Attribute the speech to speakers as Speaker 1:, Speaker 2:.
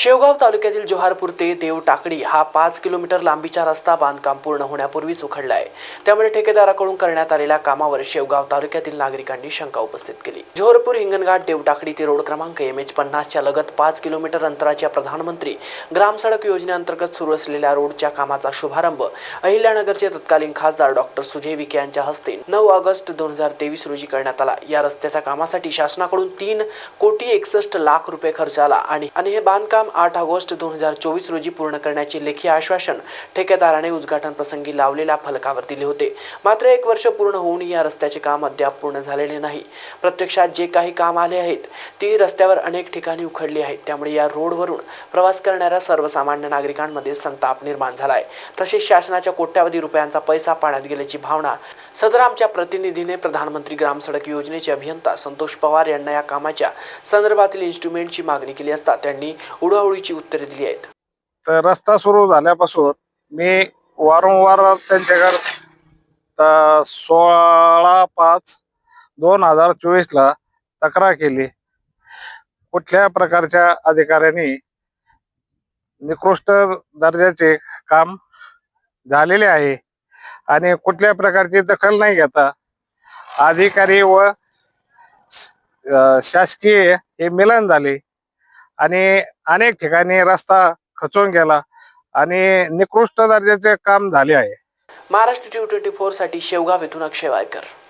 Speaker 1: शेवगाव तालुक्यातील जोहारपूर ते देवटाकडी हा 5 किलोमीटर लांबीचा रस्ता बांधकाम पूर्ण होण्यापूर्वीच उखडला आहे। त्यामुळे ठेकेदाराकडून करण्यात आलेल्या कामावर शेवगाव तालुक्यातील नागरिकांनी शंका उपस्थित केली। जोहारपूर हिंगणघाट देवटाकडी ते रोड क्रमांक MH50 च्या लगत 5 किलोमीटर अंतराच्या प्रधानमंत्री ग्राम सडक योजनेअंतर्गत सुरू असलेल्या रोडच्या कामाचा शुभारंभ अहिल्यानगरचे तत्कालीन खासदार डॉक्टर सुजय विखे यांच्या हस्ते 9 ऑगस्ट 2023 रोजी करण्यात आला। या रस्त्याच्या कामासाठी शासनाकडून 3,61,00,000 रुपये खर्च आला आणि हे बांधकाम 8 ऑगस्ट 2024 रोजी पूर्ण करण्याचे लेखी आश्वासन ठेकेदाराने उद्घाटन प्रसंगी लावलेल्या फलकावर दिले होते। मात्र 1 वर्ष पूर्ण होऊन या रस्त्याचे काम अद्याप पूर्ण झालेले नाही। प्रत्यक्षात जे काही काम आले आहेत ती रस्त्यावर अनेक ठिकाणी उखडली आहेत। त्यामुळे या रोडवरून प्रवास करणाऱ्या सर्वसामान्य नागरिकांमध्ये संताप निर्माण झाला आहे। तसेच शासनाच्या कोट्यावधी रुपयांचा पैसा पाण्यात गेल्याची भावना सदर आमच्या प्रतिनिधीने प्रधानमंत्री ग्राम सडक योजनेचे अभियंता संतोष पवार यांना या कामाच्या संदर्भातील इन्स्ट्रुमेंटची मागणी केली असता त्यांनी उडवाउडीची उत्तरे दिली आहेत।
Speaker 2: तर रस्ता सुरू झाल्यापासून मी वारंवार त्यांच्याकडे 16/5/2024 ला तक्रार केली। कुठल्या प्रकारच्या अधिकाऱ्यांनी निकृष्ट दर्जाचे काम झालेले आहे आणि कुठल्या प्रकारची दखल नाही घेता अधिकारी व शासकीय हे मिलन झाले आणि अनेक ठिकाणी रस्ता खचून गेला आणि निकृष्ट दर्जाचे काम झाले आहे।
Speaker 1: महाराष्ट्र T24 साठी शेवगाव येथून अक्षय वायकर।